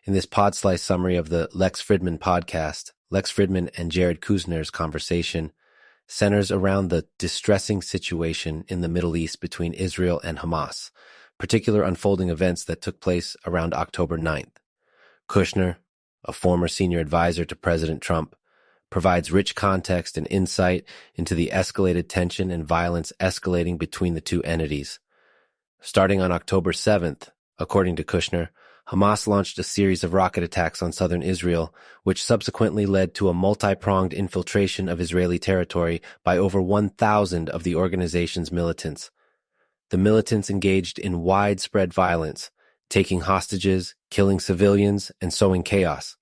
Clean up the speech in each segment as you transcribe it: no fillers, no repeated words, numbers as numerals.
In this pod-slice summary of the Lex Fridman Podcast, Lex Fridman and Jared Kushner's conversation centers around the distressing situation in the Middle East between Israel and Hamas, particular unfolding events that took place around October 9th. Kushner, a former senior advisor to President Trump, provides rich context and insight into the escalated tension and violence escalating between the two entities. Starting on October 7th, according to Kushner, Hamas launched a series of rocket attacks on southern Israel, which subsequently led to a multi-pronged infiltration of Israeli territory by over 1,000 of the organization's militants. The militants engaged in widespread violence, taking hostages, killing civilians, and sowing chaos.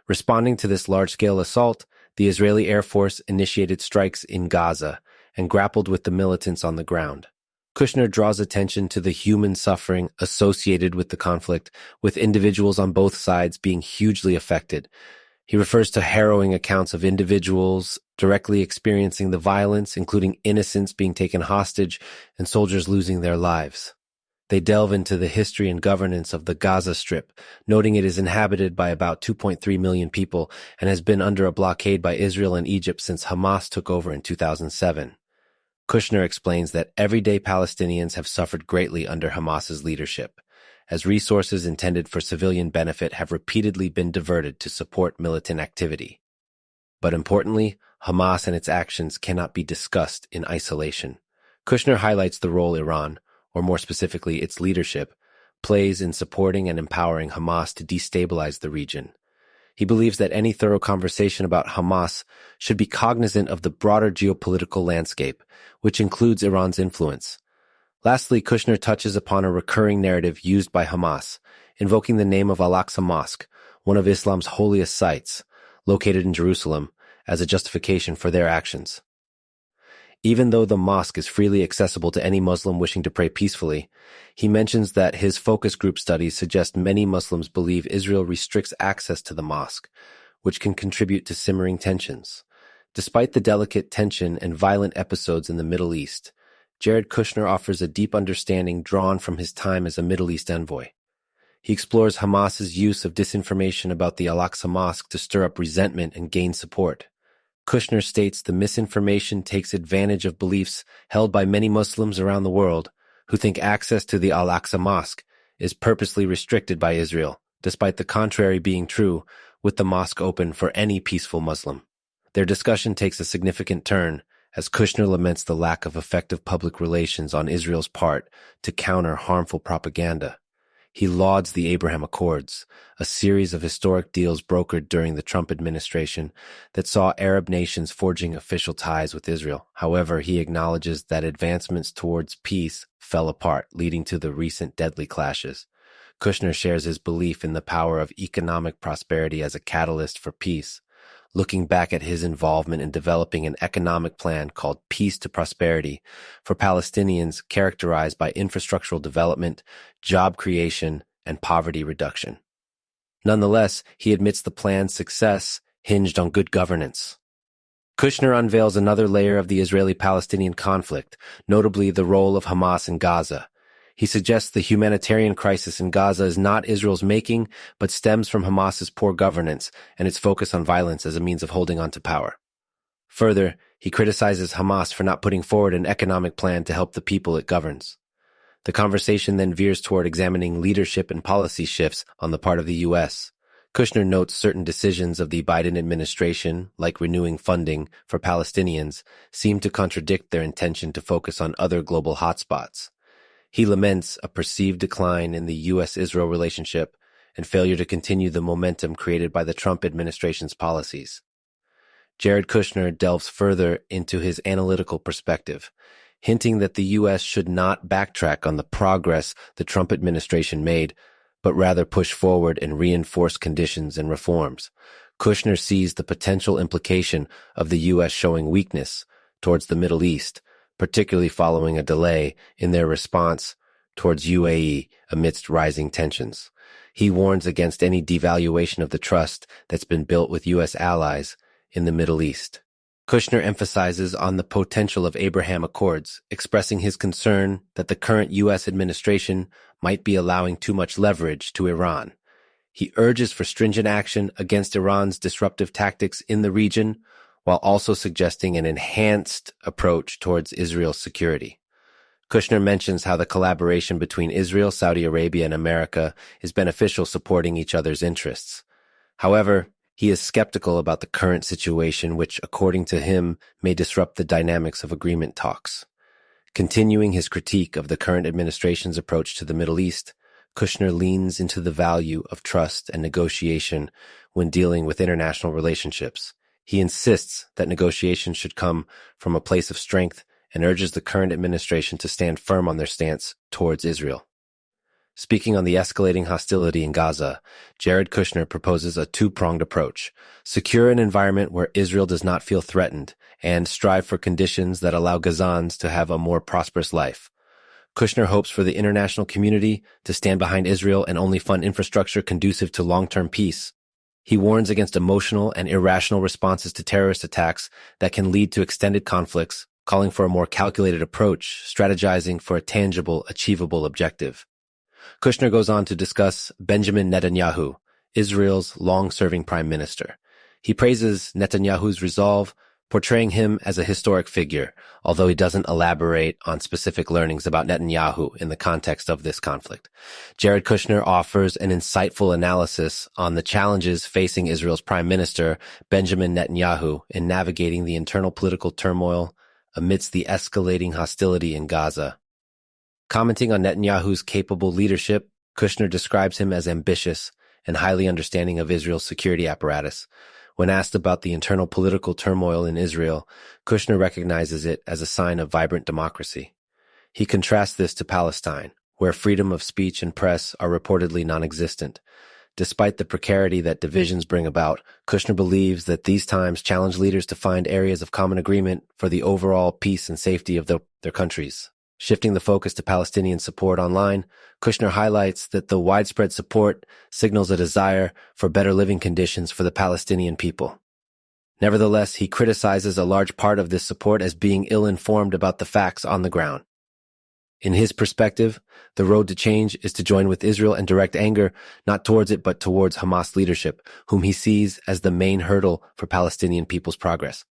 Responding to this large-scale assault, the Israeli Air Force initiated strikes in Gaza and grappled with the militants on the ground. Kushner draws attention to the human suffering associated with the conflict, with individuals on both sides being hugely affected. He refers to harrowing accounts of individuals directly experiencing the violence, including innocents being taken hostage and soldiers losing their lives. They delve into the history and governance of the Gaza Strip, noting it is inhabited by about 2.3 million people and has been under a blockade by Israel and Egypt since Hamas took over in 2007. Kushner explains that everyday Palestinians have suffered greatly under Hamas's leadership, as resources intended for civilian benefit have repeatedly been diverted to support militant activity. But importantly, Hamas and its actions cannot be discussed in isolation. Kushner highlights the role Iran, or more specifically its leadership, plays in supporting and empowering Hamas to destabilize the region. He believes that any thorough conversation about Hamas should be cognizant of the broader geopolitical landscape, which includes Iran's influence. Lastly, Kushner touches upon a recurring narrative used by Hamas, invoking the name of Al-Aqsa Mosque, one of Islam's holiest sites, located in Jerusalem, as a justification for their actions. Even though the mosque is freely accessible to any Muslim wishing to pray peacefully, he mentions that his focus group studies suggest many Muslims believe Israel restricts access to the mosque, which can contribute to simmering tensions. Despite the delicate tension and violent episodes in the Middle East, Jared Kushner offers a deep understanding drawn from his time as a Middle East envoy. He explores Hamas's use of disinformation about the Al-Aqsa Mosque to stir up resentment and gain support. Kushner states the misinformation takes advantage of beliefs held by many Muslims around the world who think access to the Al-Aqsa Mosque is purposely restricted by Israel, despite the contrary being true, with the mosque open for any peaceful Muslim. Their discussion takes a significant turn as Kushner laments the lack of effective public relations on Israel's part to counter harmful propaganda. He lauds the Abraham Accords, a series of historic deals brokered during the Trump administration that saw Arab nations forging official ties with Israel. However, he acknowledges that advancements towards peace fell apart, leading to the recent deadly clashes. Kushner shares his belief in the power of economic prosperity as a catalyst for peace, looking back at his involvement in developing an economic plan called Peace to Prosperity for Palestinians, characterized by infrastructural development, job creation, and poverty reduction. Nonetheless, he admits the plan's success hinged on good governance. Kushner unveils another layer of the Israeli-Palestinian conflict, notably the role of Hamas in Gaza. He suggests the humanitarian crisis in Gaza is not Israel's making, but stems from Hamas's poor governance and its focus on violence as a means of holding on to power. Further, he criticizes Hamas for not putting forward an economic plan to help the people it governs. The conversation then veers toward examining leadership and policy shifts on the part of the U.S. Kushner notes certain decisions of the Biden administration, like renewing funding for Palestinians, seem to contradict their intention to focus on other global hotspots. He laments a perceived decline in the U.S.-Israel relationship and failure to continue the momentum created by the Trump administration's policies. Jared Kushner delves further into his analytical perspective, hinting that the U.S. should not backtrack on the progress the Trump administration made, but rather push forward and reinforce conditions and reforms. Kushner sees the potential implication of the U.S. showing weakness towards the Middle East, particularly following a delay in their response towards UAE amidst rising tensions. He warns against any devaluation of the trust that's been built with U.S. allies in the Middle East. Kushner emphasizes on the potential of Abraham Accords, expressing his concern that the current U.S. administration might be allowing too much leverage to Iran. He urges for stringent action against Iran's disruptive tactics in the region, while also suggesting an enhanced approach towards Israel's security. Kushner mentions how the collaboration between Israel, Saudi Arabia, and America is beneficial, supporting each other's interests. However, he is skeptical about the current situation, which, according to him, may disrupt the dynamics of agreement talks. Continuing his critique of the current administration's approach to the Middle East, Kushner leans into the value of trust and negotiation when dealing with international relationships. He insists that negotiations should come from a place of strength and urges the current administration to stand firm on their stance towards Israel. Speaking on the escalating hostility in Gaza, Jared Kushner proposes a two-pronged approach: secure an environment where Israel does not feel threatened, and strive for conditions that allow Gazans to have a more prosperous life. Kushner hopes for the international community to stand behind Israel and only fund infrastructure conducive to long-term peace. He warns against emotional and irrational responses to terrorist attacks that can lead to extended conflicts, calling for a more calculated approach, strategizing for a tangible, achievable objective. Kushner goes on to discuss Benjamin Netanyahu, Israel's long-serving prime minister. He praises Netanyahu's resolve, portraying him as a historic figure, although he doesn't elaborate on specific learnings about Netanyahu in the context of this conflict. Jared Kushner offers an insightful analysis on the challenges facing Israel's prime minister, Benjamin Netanyahu, in navigating the internal political turmoil amidst the escalating hostility in Gaza. Commenting on Netanyahu's capable leadership, Kushner describes him as ambitious and highly understanding of Israel's security apparatus. When asked about the internal political turmoil in Israel, Kushner recognizes it as a sign of vibrant democracy. He contrasts this to Palestine, where freedom of speech and press are reportedly non-existent. Despite the precarity that divisions bring about, Kushner believes that these times challenge leaders to find areas of common agreement for the overall peace and safety of their countries. Shifting the focus to Palestinian support online, Kushner highlights that the widespread support signals a desire for better living conditions for the Palestinian people. Nevertheless, he criticizes a large part of this support as being ill-informed about the facts on the ground. In his perspective, the road to change is to join with Israel and direct anger not towards it but towards Hamas leadership, whom he sees as the main hurdle for Palestinian people's progress.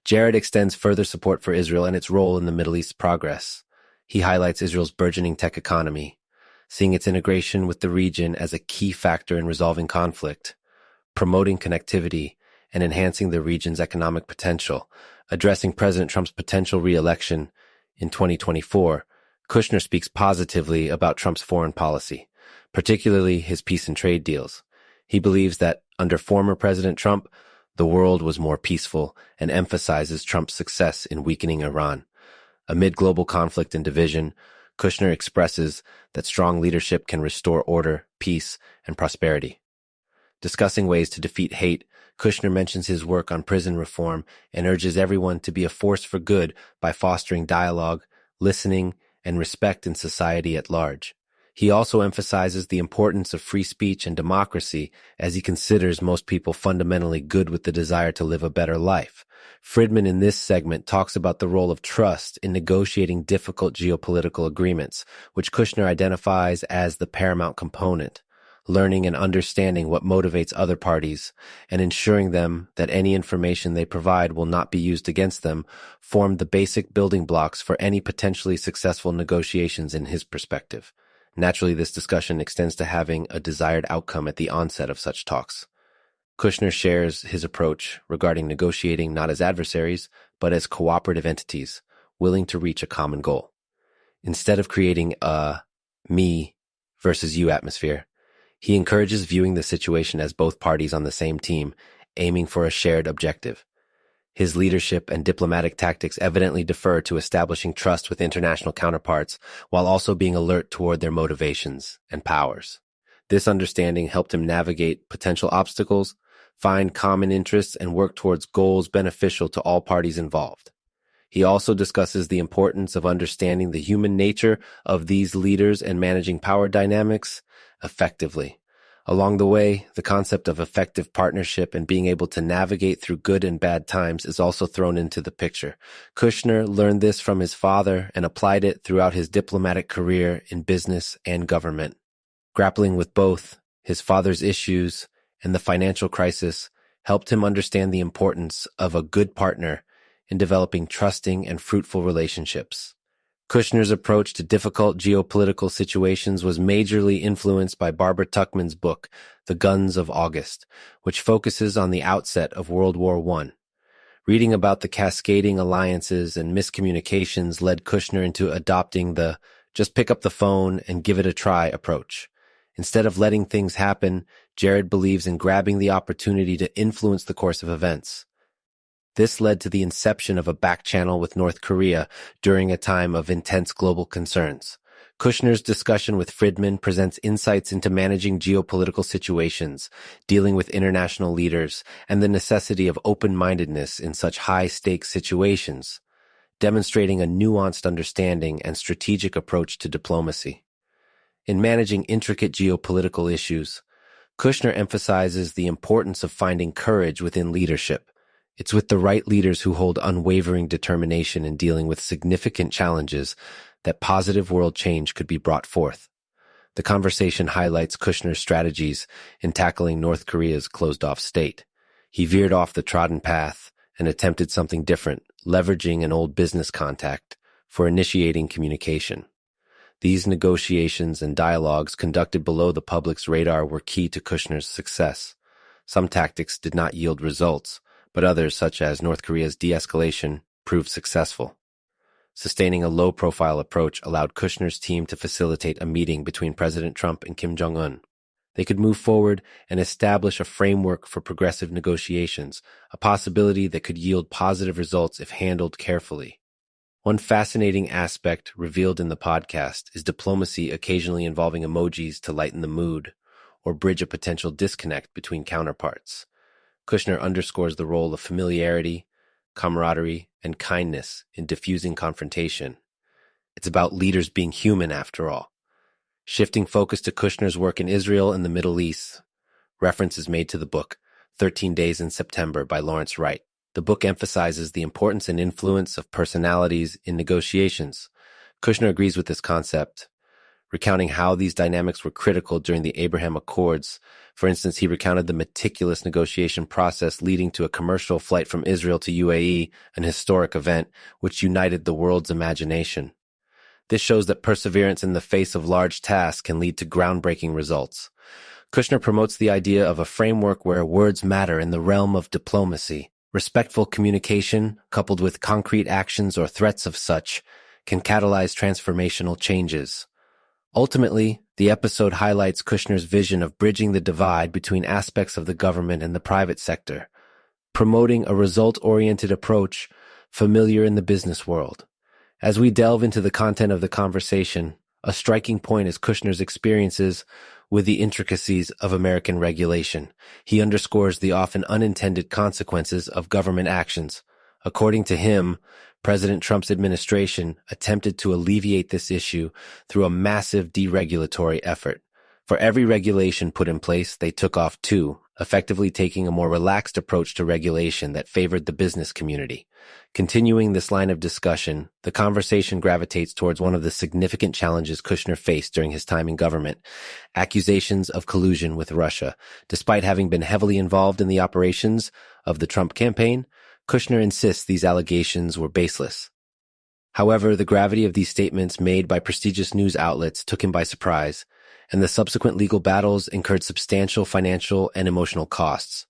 Jared extends further support for Israel and its role in the Middle East's progress. He highlights Israel's burgeoning tech economy, seeing its integration with the region as a key factor in resolving conflict, promoting connectivity, and enhancing the region's economic potential. Addressing President Trump's potential re-election in 2024, Kushner speaks positively about Trump's foreign policy, particularly his peace and trade deals. He believes that under former President Trump, the world was more peaceful, and emphasizes Trump's success in weakening Iran. Amid global conflict and division, Kushner expresses that strong leadership can restore order, peace, and prosperity. Discussing ways to defeat hate, Kushner mentions his work on prison reform and urges everyone to be a force for good by fostering dialogue, listening, and respect in society at large. He also emphasizes the importance of free speech and democracy, as he considers most people fundamentally good with the desire to live a better life. Fridman in this segment talks about the role of trust in negotiating difficult geopolitical agreements, which Kushner identifies as the paramount component. Learning and understanding what motivates other parties and ensuring them that any information they provide will not be used against them form the basic building blocks for any potentially successful negotiations in his perspective. Naturally, this discussion extends to having a desired outcome at the onset of such talks. Kushner shares his approach regarding negotiating not as adversaries, but as cooperative entities, willing to reach a common goal. Instead of creating a me versus you atmosphere, he encourages viewing the situation as both parties on the same team, aiming for a shared objective. His leadership and diplomatic tactics evidently defer to establishing trust with international counterparts, while also being alert toward their motivations and powers. This understanding helped him navigate potential obstacles, find common interests, and work towards goals beneficial to all parties involved. He also discusses the importance of understanding the human nature of these leaders and managing power dynamics effectively. Along the way, the concept of effective partnership and being able to navigate through good and bad times is also thrown into the picture. Kushner learned this from his father and applied it throughout his diplomatic career in business and government. Grappling with both his father's issues, and the financial crisis helped him understand the importance of a good partner in developing trusting and fruitful relationships. Kushner's approach to difficult geopolitical situations was majorly influenced by Barbara Tuchman's book, The Guns of August, which focuses on the outset of World War I. Reading about the cascading alliances and miscommunications led Kushner into adopting the just pick up the phone and give it a try approach. Instead of letting things happen, Jared believes in grabbing the opportunity to influence the course of events. This led to the inception of a back channel with North Korea during a time of intense global concerns. Kushner's discussion with Fridman presents insights into managing geopolitical situations, dealing with international leaders, and the necessity of open-mindedness in such high-stakes situations, demonstrating a nuanced understanding and strategic approach to diplomacy. In managing intricate geopolitical issues, Kushner emphasizes the importance of finding courage within leadership. It's with the right leaders who hold unwavering determination in dealing with significant challenges that positive world change could be brought forth. The conversation highlights Kushner's strategies in tackling North Korea's closed-off state. He veered off the trodden path and attempted something different, leveraging an old business contact for initiating communication. These negotiations and dialogues conducted below the public's radar were key to Kushner's success. Some tactics did not yield results, but others, such as North Korea's de-escalation, proved successful. Sustaining a low-profile approach allowed Kushner's team to facilitate a meeting between President Trump and Kim Jong-un. They could move forward and establish a framework for progressive negotiations, a possibility that could yield positive results if handled carefully. One fascinating aspect revealed in the podcast is diplomacy occasionally involving emojis to lighten the mood or bridge a potential disconnect between counterparts. Kushner underscores the role of familiarity, camaraderie, and kindness in diffusing confrontation. It's about leaders being human, after all. Shifting focus to Kushner's work in Israel and the Middle East, reference is made to the book 13 Days in September by Lawrence Wright. The book emphasizes the importance and influence of personalities in negotiations. Kushner agrees with this concept, recounting how these dynamics were critical during the Abraham Accords. For instance, he recounted the meticulous negotiation process leading to a commercial flight from Israel to UAE, an historic event which united the world's imagination. This shows that perseverance in the face of large tasks can lead to groundbreaking results. Kushner promotes the idea of a framework where words matter in the realm of diplomacy. Respectful communication, coupled with concrete actions or threats of such, can catalyze transformational changes. Ultimately, the episode highlights Kushner's vision of bridging the divide between aspects of the government and the private sector, promoting a result-oriented approach familiar in the business world. As we delve into the content of the conversation, a striking point is Kushner's experiences with the intricacies of American regulation. He underscores the often unintended consequences of government actions. According to him, President Trump's administration attempted to alleviate this issue through a massive deregulatory effort. For every regulation put in place, they took off two, effectively taking a more relaxed approach to regulation that favored the business community. Continuing this line of discussion, the conversation gravitates towards one of the significant challenges Kushner faced during his time in government: accusations of collusion with Russia. Despite having been heavily involved in the operations of the Trump campaign, Kushner insists these allegations were baseless. However, the gravity of these statements made by prestigious news outlets took him by surprise, and the subsequent legal battles incurred substantial financial and emotional costs.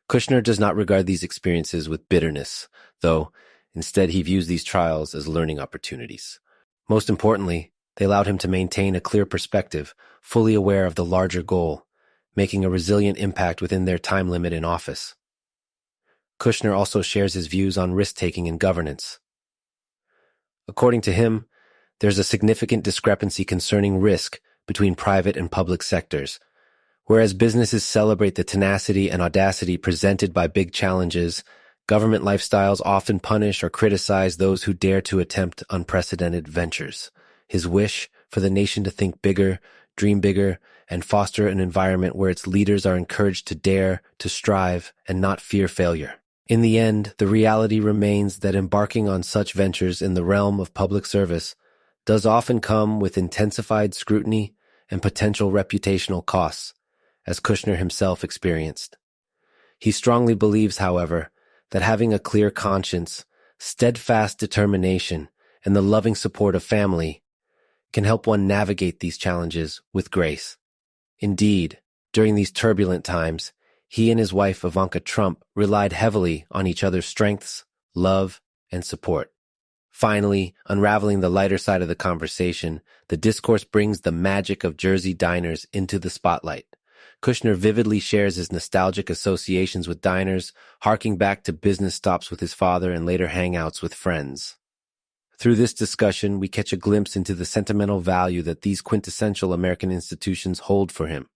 Kushner does not regard these experiences with bitterness, though instead he views these trials as learning opportunities. Most importantly, they allowed him to maintain a clear perspective, fully aware of the larger goal, making a resilient impact within their time limit in office. Kushner also shares his views on risk-taking and governance. According to him, there's a significant discrepancy concerning risk between private and public sectors. Whereas businesses celebrate the tenacity and audacity presented by big challenges, government lifestyles often punish or criticize those who dare to attempt unprecedented ventures. His wish for the nation to think bigger, dream bigger, and foster an environment where its leaders are encouraged to dare, to strive, and not fear failure. In the end, the reality remains that embarking on such ventures in the realm of public service does often come with intensified scrutiny and potential reputational costs. as Kushner himself experienced. He strongly believes, however, that having a clear conscience, steadfast determination, and the loving support of family can help one navigate these challenges with grace. Indeed, during these turbulent times, he and his wife Ivanka Trump relied heavily on each other's strengths, love, and support. Finally, unraveling the lighter side of the conversation, the discourse brings the magic of Jersey diners into the spotlight. Kushner vividly shares his nostalgic associations with diners, harking back to business stops with his father and later hangouts with friends. Through this discussion, we catch a glimpse into the sentimental value that these quintessential American institutions hold for him.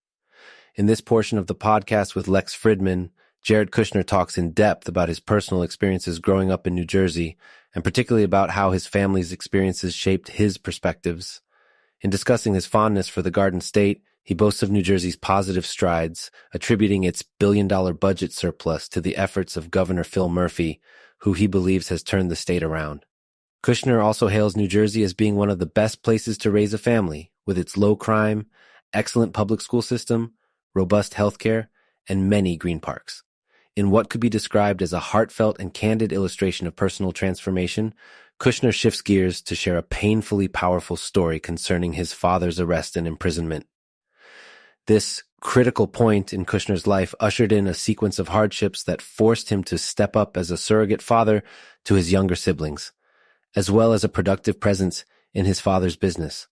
In this portion of the podcast with Lex Fridman, Jared Kushner talks in depth about his personal experiences growing up in New Jersey, and particularly about how his family's experiences shaped his perspectives. In discussing his fondness for the Garden State, he boasts of New Jersey's positive strides, attributing its billion-dollar budget surplus to the efforts of Governor Phil Murphy, who he believes has turned the state around. Kushner also hails New Jersey as being one of the best places to raise a family, with its low crime, excellent public school system, robust healthcare, and many green parks. In what could be described as a heartfelt and candid illustration of personal transformation, Kushner shifts gears to share a painfully powerful story concerning his father's arrest and imprisonment. This critical point in Kushner's life ushered in a sequence of hardships that forced him to step up as a surrogate father to his younger siblings, as well as a productive presence in his father's business.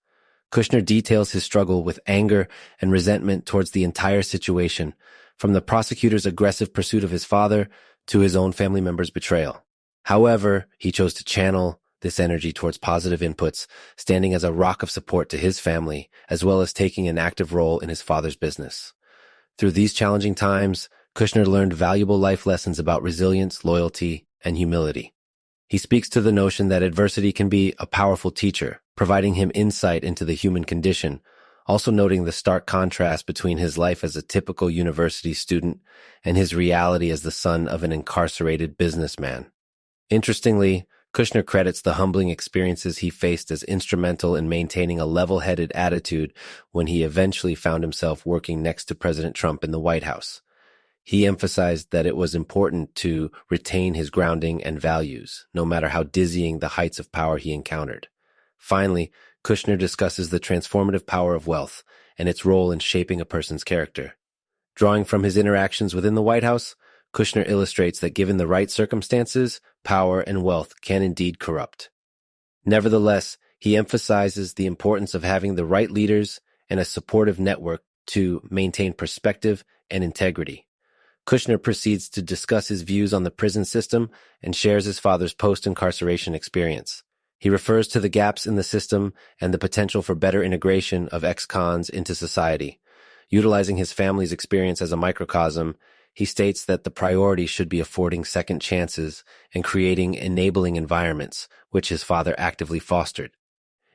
Kushner details his struggle with anger and resentment towards the entire situation, from the prosecutor's aggressive pursuit of his father to his own family member's betrayal. However, he chose to channel this energy towards positive inputs, standing as a rock of support to his family, as well as taking an active role in his father's business. Through these challenging times, Kushner learned valuable life lessons about resilience, loyalty, and humility. He speaks to the notion that adversity can be a powerful teacher, providing him insight into the human condition, also noting the stark contrast between his life as a typical university student and his reality as the son of an incarcerated businessman. Interestingly, Kushner credits the humbling experiences he faced as instrumental in maintaining a level-headed attitude when he eventually found himself working next to President Trump in the White House. He emphasized that it was important to retain his grounding and values, no matter how dizzying the heights of power he encountered. Finally, Kushner discusses the transformative power of wealth and its role in shaping a person's character. Drawing from his interactions within the White House, Kushner illustrates that given the right circumstances, power and wealth can indeed corrupt. Nevertheless, he emphasizes the importance of having the right leaders and a supportive network to maintain perspective and integrity. Kushner proceeds to discuss his views on the prison system and shares his father's post-incarceration experience. He refers to the gaps in the system and the potential for better integration of ex-cons into society. Utilizing his family's experience as a microcosm, he states that the priority should be affording second chances and creating enabling environments, which his father actively fostered.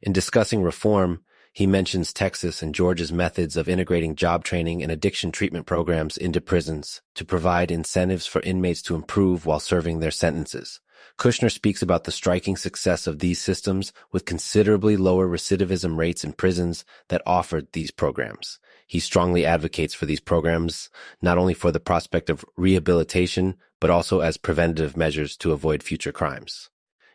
In discussing reform, he mentions Texas and Georgia's methods of integrating job training and addiction treatment programs into prisons to provide incentives for inmates to improve while serving their sentences. Kushner speaks about the striking success of these systems with considerably lower recidivism rates in prisons that offered these programs. He strongly advocates for these programs, not only for the prospect of rehabilitation, but also as preventative measures to avoid future crimes.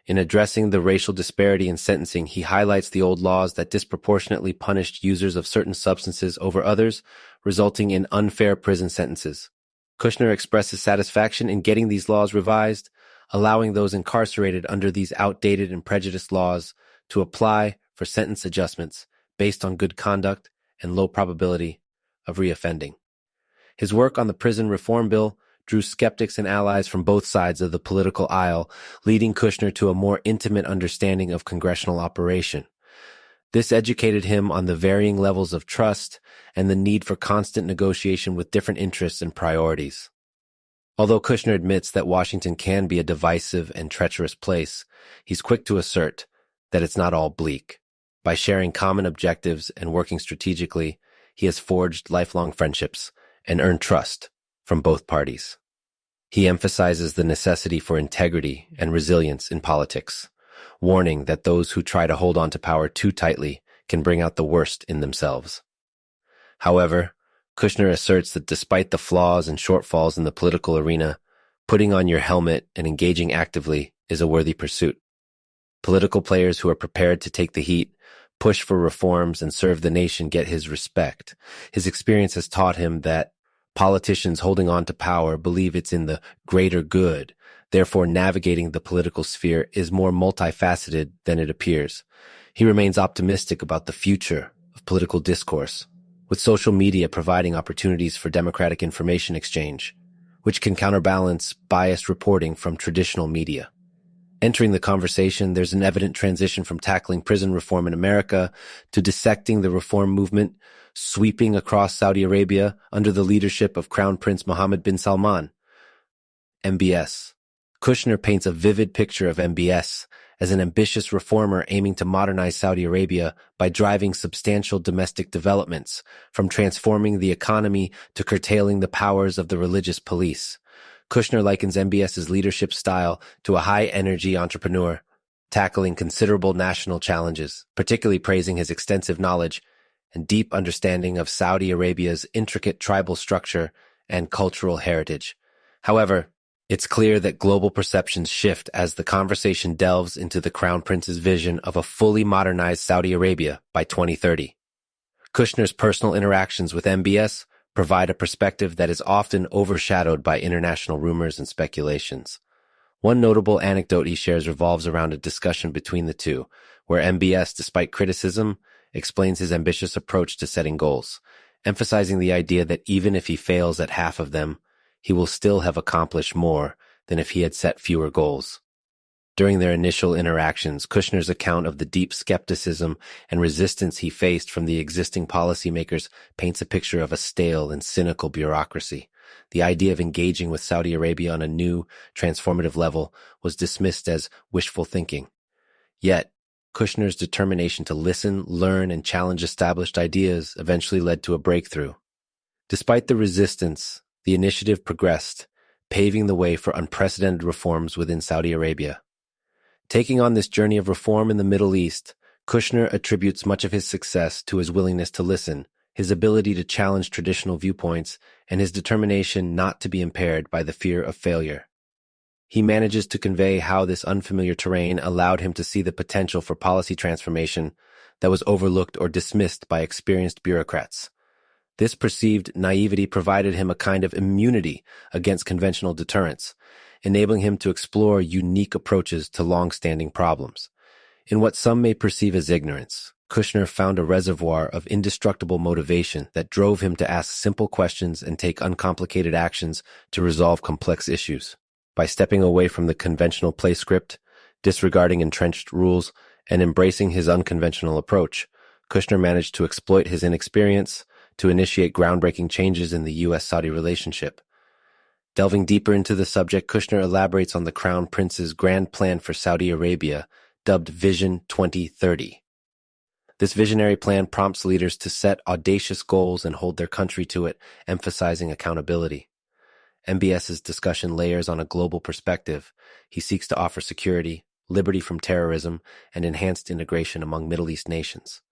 In addressing the racial disparity in sentencing, he highlights the old laws that disproportionately punished users of certain substances over others, resulting in unfair prison sentences. Kushner expresses satisfaction in getting these laws revised, allowing those incarcerated under these outdated and prejudiced laws to apply for sentence adjustments based on good conduct and low probability of reoffending. His work on the prison reform bill drew skeptics and allies from both sides of the political aisle, leading Kushner to a more intimate understanding of congressional operation. This educated him on the varying levels of trust and the need for constant negotiation with different interests and priorities. Although Kushner admits that Washington can be a divisive and treacherous place, he's quick to assert that it's not all bleak. By sharing common objectives and working strategically, he has forged lifelong friendships and earned trust from both parties. He emphasizes the necessity for integrity and resilience in politics, warning that those who try to hold on to power too tightly can bring out the worst in themselves. However, Kushner asserts that despite the flaws and shortfalls in the political arena, putting on your helmet and engaging actively is a worthy pursuit. Political players who are prepared to take the heat, push for reforms, and serve the nation get his respect. His experience has taught him that politicians holding on to power believe it's in the greater good. Therefore, navigating the political sphere is more multifaceted than it appears. He remains optimistic about the future of political discourse, with social media providing opportunities for democratic information exchange, which can counterbalance biased reporting from traditional media. Entering the conversation, there's an evident transition from tackling prison reform in America to dissecting the reform movement sweeping across Saudi Arabia under the leadership of Crown Prince Mohammed bin Salman. MBS. Kushner paints a vivid picture of MBS as an ambitious reformer aiming to modernize Saudi Arabia by driving substantial domestic developments, from transforming the economy to curtailing the powers of the religious police. Kushner likens MBS's leadership style to a high-energy entrepreneur, tackling considerable national challenges, particularly praising his extensive knowledge and deep understanding of Saudi Arabia's intricate tribal structure and cultural heritage. However, it's clear that global perceptions shift as the conversation delves into the Crown Prince's vision of a fully modernized Saudi Arabia by 2030. Kushner's personal interactions with MBS provide a perspective that is often overshadowed by international rumors and speculations. One notable anecdote he shares revolves around a discussion between the two, where MBS, despite criticism, explains his ambitious approach to setting goals, emphasizing the idea that even if he fails at half of them, he will still have accomplished more than if he had set fewer goals. During their initial interactions, Kushner's account of the deep skepticism and resistance he faced from the existing policymakers paints a picture of a stale and cynical bureaucracy. The idea of engaging with Saudi Arabia on a new, transformative level was dismissed as wishful thinking. Yet, Kushner's determination to listen, learn, and challenge established ideas eventually led to a breakthrough. Despite the resistance, the initiative progressed, paving the way for unprecedented reforms within Saudi Arabia. Taking on this journey of reform in the Middle East, Kushner attributes much of his success to his willingness to listen, his ability to challenge traditional viewpoints, and his determination not to be impaired by the fear of failure. He manages to convey how this unfamiliar terrain allowed him to see the potential for policy transformation that was overlooked or dismissed by experienced bureaucrats. This perceived naivety provided him a kind of immunity against conventional deterrence, enabling him to explore unique approaches to long-standing problems. In what some may perceive as ignorance, Kushner found a reservoir of indestructible motivation that drove him to ask simple questions and take uncomplicated actions to resolve complex issues. By stepping away from the conventional play script, disregarding entrenched rules, and embracing his unconventional approach, Kushner managed to exploit his inexperience to initiate groundbreaking changes in the U.S.-Saudi relationship. Delving deeper into the subject, Kushner elaborates on the Crown Prince's grand plan for Saudi Arabia, dubbed Vision 2030. This visionary plan prompts leaders to set audacious goals and hold their country to it, emphasizing accountability. MBS's discussion layers on a global perspective. He seeks to offer security, liberty from terrorism, and enhanced integration among Middle East nations.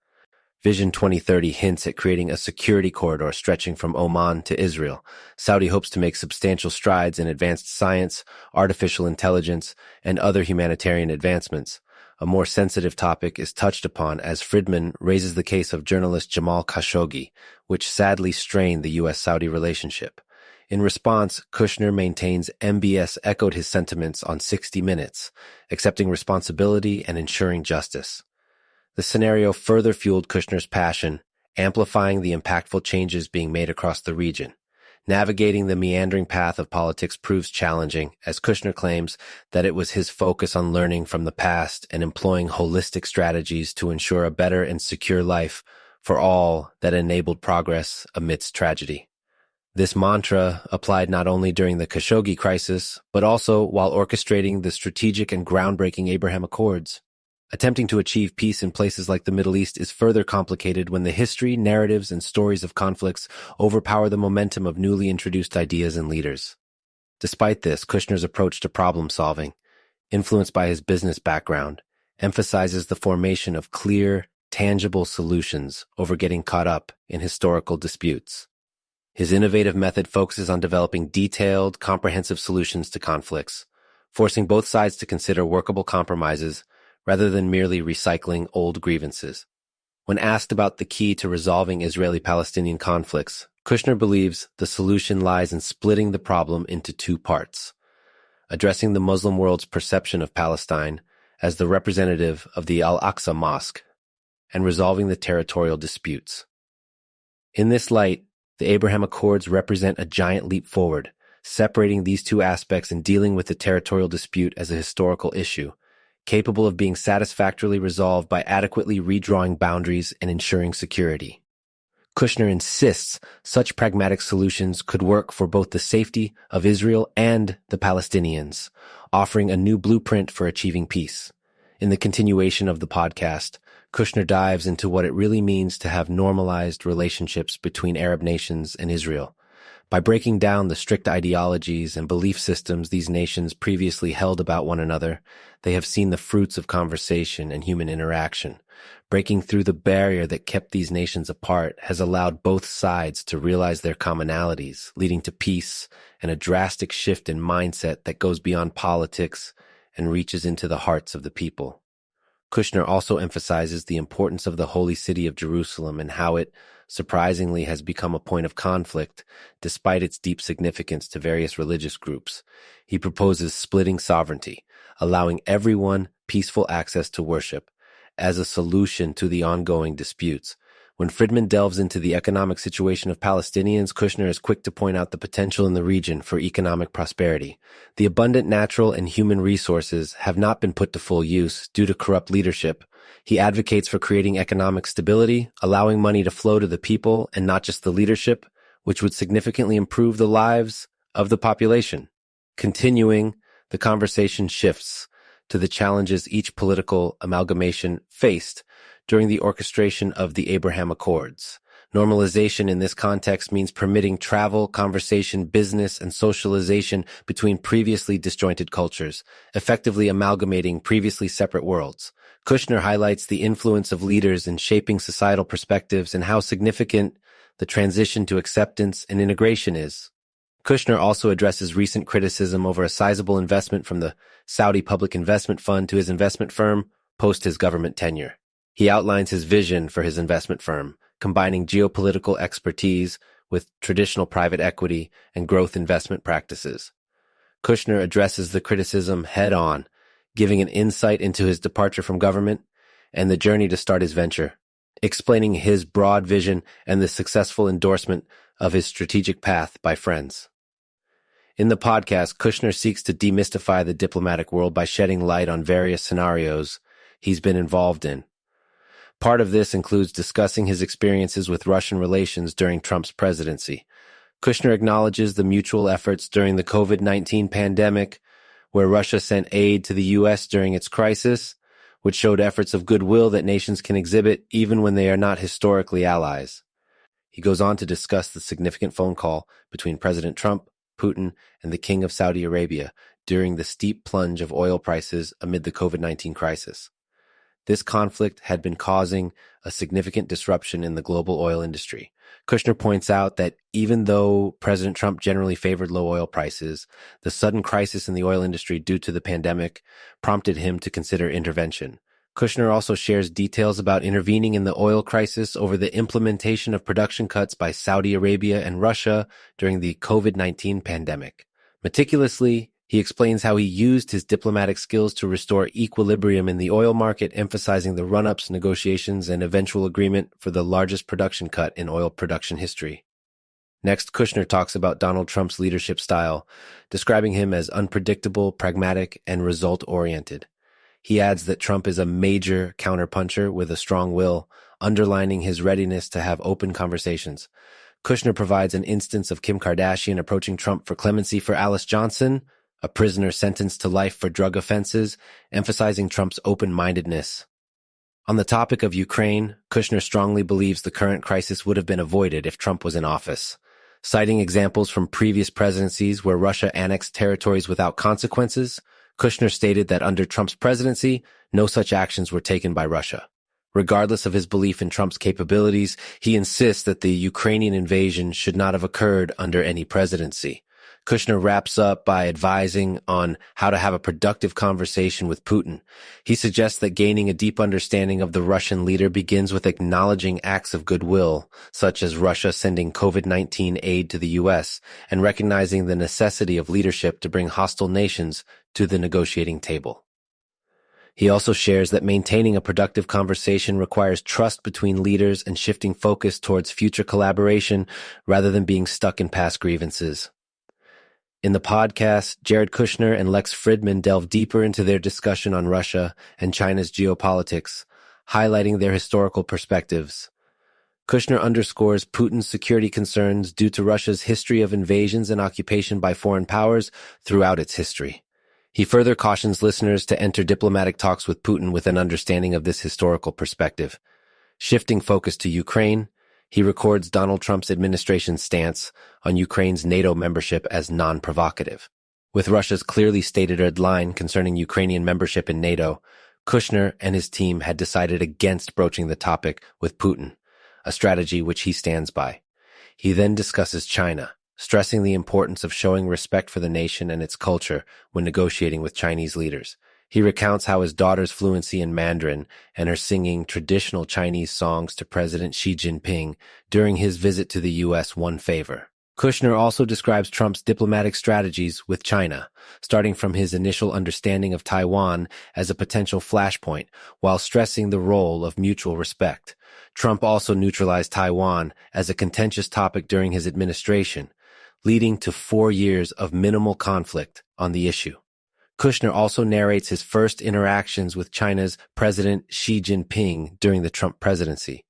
Vision 2030 hints at creating a security corridor stretching from Oman to Israel. Saudi hopes to make substantial strides in advanced science, artificial intelligence, and other humanitarian advancements. A more sensitive topic is touched upon as Fridman raises the case of journalist Jamal Khashoggi, which sadly strained the U.S.-Saudi relationship. In response, Kushner maintains MBS echoed his sentiments on 60 Minutes, accepting responsibility and ensuring justice. The scenario further fueled Kushner's passion, amplifying the impactful changes being made across the region. Navigating the meandering path of politics proves challenging, as Kushner claims that it was his focus on learning from the past and employing holistic strategies to ensure a better and secure life for all that enabled progress amidst tragedy. This mantra applied not only during the Khashoggi crisis, but also while orchestrating the strategic and groundbreaking Abraham Accords. Attempting to achieve peace in places like the Middle East is further complicated when the history, narratives, and stories of conflicts overpower the momentum of newly introduced ideas and leaders. Despite this, Kushner's approach to problem-solving, influenced by his business background, emphasizes the formation of clear, tangible solutions over getting caught up in historical disputes. His innovative method focuses on developing detailed, comprehensive solutions to conflicts, forcing both sides to consider workable compromises rather than merely recycling old grievances. When asked about the key to resolving Israeli-Palestinian conflicts, Kushner believes the solution lies in splitting the problem into two parts: addressing the Muslim world's perception of Palestine as the representative of the Al-Aqsa Mosque, and resolving the territorial disputes. In this light, the Abraham Accords represent a giant leap forward, separating these two aspects and dealing with the territorial dispute as a historical issue, capable of being satisfactorily resolved by adequately redrawing boundaries and ensuring security. Kushner insists such pragmatic solutions could work for both the safety of Israel and the Palestinians, offering a new blueprint for achieving peace. In the continuation of the podcast, Kushner dives into what it really means to have normalized relationships between Arab nations and Israel. By breaking down the strict ideologies and belief systems these nations previously held about one another, they have seen the fruits of conversation and human interaction. Breaking through the barrier that kept these nations apart has allowed both sides to realize their commonalities, leading to peace and a drastic shift in mindset that goes beyond politics and reaches into the hearts of the people. Kushner also emphasizes the importance of the holy city of Jerusalem and how it, surprisingly, has become a point of conflict despite its deep significance to various religious groups. He proposes splitting sovereignty, allowing everyone peaceful access to worship, as a solution to the ongoing disputes. When Fridman delves into the economic situation of Palestinians, Kushner is quick to point out the potential in the region for economic prosperity. The abundant natural and human resources have not been put to full use due to corrupt leadership. He advocates for creating economic stability, allowing money to flow to the people and not just the leadership, which would significantly improve the lives of the population. Continuing, the conversation shifts to the challenges each political amalgamation faced during the orchestration of the Abraham Accords. Normalization in this context means permitting travel, conversation, business, and socialization between previously disjointed cultures, effectively amalgamating previously separate worlds. Kushner highlights the influence of leaders in shaping societal perspectives and how significant the transition to acceptance and integration is. Kushner also addresses recent criticism over a sizable investment from the Saudi Public Investment Fund to his investment firm post his government tenure. He outlines his vision for his investment firm, combining geopolitical expertise with traditional private equity and growth investment practices. Kushner addresses the criticism head-on, giving an insight into his departure from government and the journey to start his venture, explaining his broad vision and the successful endorsement of his strategic path by friends. In the podcast, Kushner seeks to demystify the diplomatic world by shedding light on various scenarios he's been involved in. Part of this includes discussing his experiences with Russian relations during Trump's presidency. Kushner acknowledges the mutual efforts during the COVID-19 pandemic, where Russia sent aid to the U.S. during its crisis, which showed efforts of goodwill that nations can exhibit even when they are not historically allies. He goes on to discuss the significant phone call between President Trump, Putin, and the King of Saudi Arabia during the steep plunge of oil prices amid the COVID-19 crisis. This conflict had been causing a significant disruption in the global oil industry. Kushner points out that even though President Trump generally favored low oil prices, the sudden crisis in the oil industry due to the pandemic prompted him to consider intervention. Kushner also shares details about intervening in the oil crisis over the implementation of production cuts by Saudi Arabia and Russia during the COVID-19 pandemic. Meticulously, he explains how he used his diplomatic skills to restore equilibrium in the oil market, emphasizing the run-ups, negotiations, and eventual agreement for the largest production cut in oil production history. Next, Kushner talks about Donald Trump's leadership style, describing him as unpredictable, pragmatic, and result-oriented. He adds that Trump is a major counterpuncher with a strong will, underlining his readiness to have open conversations. Kushner provides an instance of Kim Kardashian approaching Trump for clemency for Alice Johnson, a prisoner sentenced to life for drug offenses, emphasizing Trump's open-mindedness. On the topic of Ukraine, Kushner strongly believes the current crisis would have been avoided if Trump was in office. Citing examples from previous presidencies where Russia annexed territories without consequences, Kushner stated that under Trump's presidency, no such actions were taken by Russia. Regardless of his belief in Trump's capabilities, he insists that the Ukrainian invasion should not have occurred under any presidency. Kushner wraps up by advising on how to have a productive conversation with Putin. He suggests that gaining a deep understanding of the Russian leader begins with acknowledging acts of goodwill, such as Russia sending COVID-19 aid to the U.S., and recognizing the necessity of leadership to bring hostile nations to the negotiating table. He also shares that maintaining a productive conversation requires trust between leaders and shifting focus towards future collaboration rather than being stuck in past grievances. In the podcast, Jared Kushner and Lex Fridman delve deeper into their discussion on Russia and China's geopolitics, highlighting their historical perspectives. Kushner underscores Putin's security concerns due to Russia's history of invasions and occupation by foreign powers throughout its history. He further cautions listeners to enter diplomatic talks with Putin with an understanding of this historical perspective. Shifting focus to Ukraine, he records Donald Trump's administration's stance on Ukraine's NATO membership as non-provocative. With Russia's clearly stated line concerning Ukrainian membership in NATO, Kushner and his team had decided against broaching the topic with Putin, a strategy which he stands by. He then discusses China, stressing the importance of showing respect for the nation and its culture when negotiating with Chinese leaders. He recounts how his daughter's fluency in Mandarin and her singing traditional Chinese songs to President Xi Jinping during his visit to the U.S. won favor. Kushner also describes Trump's diplomatic strategies with China, starting from his initial understanding of Taiwan as a potential flashpoint, while stressing the role of mutual respect. Trump also neutralized Taiwan as a contentious topic during his administration, leading to 4 years of minimal conflict on the issue. Kushner also narrates his first interactions with China's President Xi Jinping during the Trump presidency.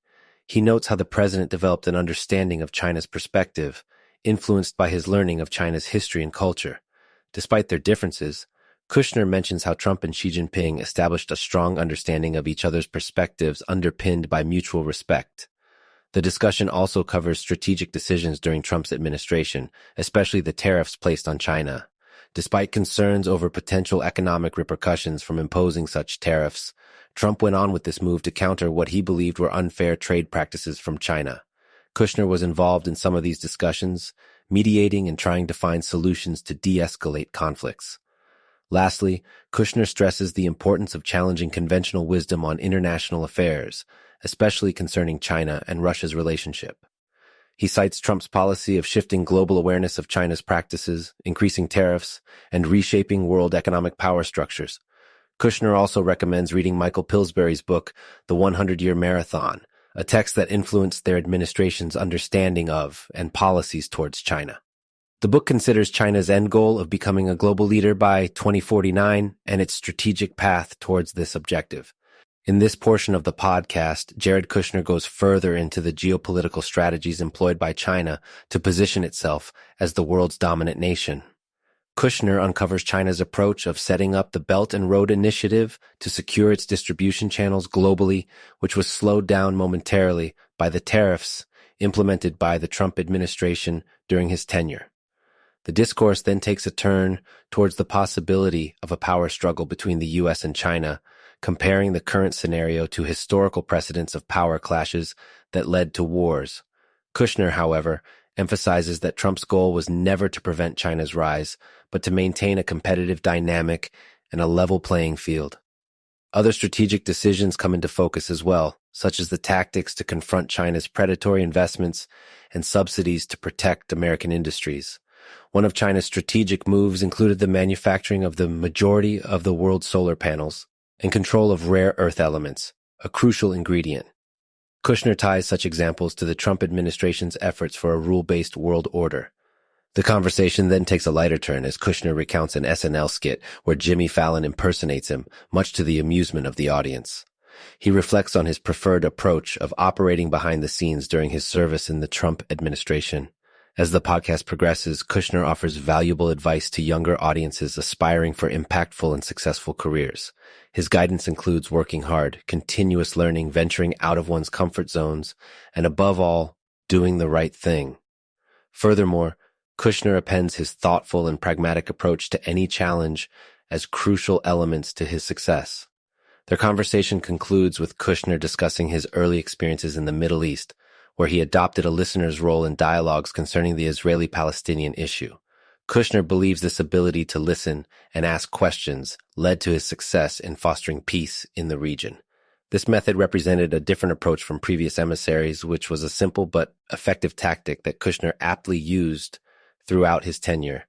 He notes how the president developed an understanding of China's perspective, influenced by his learning of China's history and culture. Despite their differences, Kushner mentions how Trump and Xi Jinping established a strong understanding of each other's perspectives underpinned by mutual respect. The discussion also covers strategic decisions during Trump's administration, especially the tariffs placed on China. Despite concerns over potential economic repercussions from imposing such tariffs, Trump went on with this move to counter what he believed were unfair trade practices from China. Kushner was involved in some of these discussions, mediating and trying to find solutions to de-escalate conflicts. Lastly, Kushner stresses the importance of challenging conventional wisdom on international affairs, especially concerning China and Russia's relationship. He cites Trump's policy of shifting global awareness of China's practices, increasing tariffs, and reshaping world economic power structures. Kushner also recommends reading Michael Pillsbury's book, The 100-Year Marathon, a text that influenced their administration's understanding of and policies towards China. The book considers China's end goal of becoming a global leader by 2049 and its strategic path towards this objective. In this portion of the podcast, Jared Kushner goes further into the geopolitical strategies employed by China to position itself as the world's dominant nation. Kushner uncovers China's approach of setting up the Belt and Road Initiative to secure its distribution channels globally, which was slowed down momentarily by the tariffs implemented by the Trump administration during his tenure. The discourse then takes a turn towards the possibility of a power struggle between the U.S. and China, comparing the current scenario to historical precedents of power clashes that led to wars. Kushner, however, emphasizes that Trump's goal was never to prevent China's rise, but to maintain a competitive dynamic and a level playing field. Other strategic decisions come into focus as well, such as the tactics to confront China's predatory investments and subsidies to protect American industries. One of China's strategic moves included the manufacturing of the majority of the world's solar panels and control of rare earth elements, a crucial ingredient. Kushner ties such examples to the Trump administration's efforts for a rule-based world order. The conversation then takes a lighter turn as Kushner recounts an SNL skit where Jimmy Fallon impersonates him, much to the amusement of the audience. He reflects on his preferred approach of operating behind the scenes during his service in the Trump administration. As the podcast progresses, Kushner offers valuable advice to younger audiences aspiring for impactful and successful careers. His guidance includes working hard, continuous learning, venturing out of one's comfort zones, and above all, doing the right thing. Furthermore, Kushner appends his thoughtful and pragmatic approach to any challenge as crucial elements to his success. Their conversation concludes with Kushner discussing his early experiences in the Middle East, where he adopted a listener's role in dialogues concerning the Israeli-Palestinian issue. Kushner believes this ability to listen and ask questions led to his success in fostering peace in the region. This method represented a different approach from previous emissaries, which was a simple but effective tactic that Kushner aptly used throughout his tenure.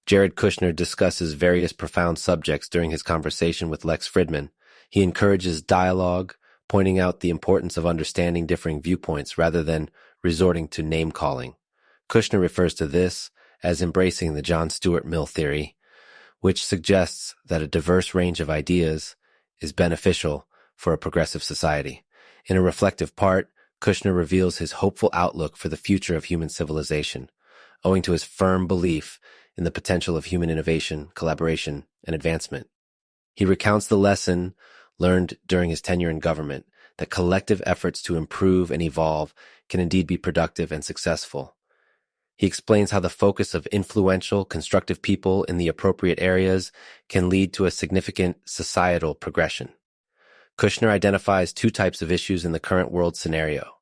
Jared Kushner discusses various profound subjects during his conversation with Lex Fridman. He encourages dialogue, pointing out the importance of understanding differing viewpoints rather than resorting to name-calling. Kushner refers to this as embracing the John Stuart Mill theory, which suggests that a diverse range of ideas is beneficial for a progressive society. In a reflective part, Kushner reveals his hopeful outlook for the future of human civilization, owing to his firm belief in the potential of human innovation, collaboration, and advancement. He recounts the lesson learned during his tenure in government, that collective efforts to improve and evolve can indeed be productive and successful. He explains how the focus of influential, constructive people in the appropriate areas can lead to a significant societal progression. Kushner identifies two types of issues in the current world scenario: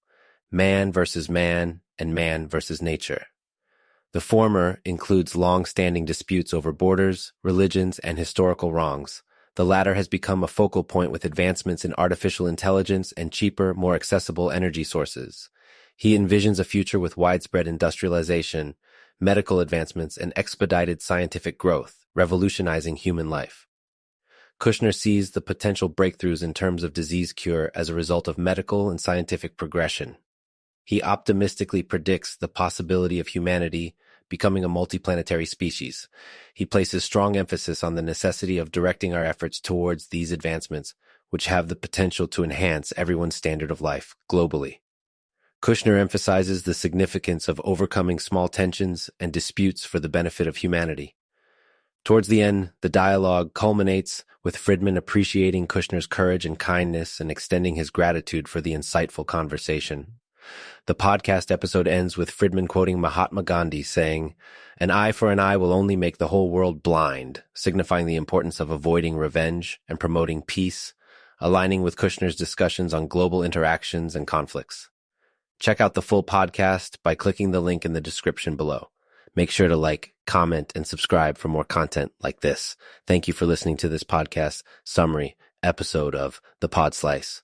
man versus man and man versus nature. The former includes long-standing disputes over borders, religions, and historical wrongs. The latter has become a focal point with advancements in artificial intelligence and cheaper, more accessible energy sources. He envisions a future with widespread industrialization, medical advancements, and expedited scientific growth, revolutionizing human life. Kushner sees the potential breakthroughs in terms of disease cure as a result of medical and scientific progression. He optimistically predicts the possibility of humanity becoming a multiplanetary species. He places strong emphasis on the necessity of directing our efforts towards these advancements, which have the potential to enhance everyone's standard of life globally. Kushner emphasizes the significance of overcoming small tensions and disputes for the benefit of humanity. Towards the end, the dialogue culminates with Fridman appreciating Kushner's courage and kindness and extending his gratitude for the insightful conversation. The podcast episode ends with Fridman quoting Mahatma Gandhi saying, "An eye for an eye will only make the whole world blind," signifying the importance of avoiding revenge and promoting peace, aligning with Kushner's discussions on global interactions and conflicts. Check out the full podcast by clicking the link in the description below. Make sure to like, comment, and subscribe for more content like this. Thank you for listening to this podcast summary episode of The Pod Slice.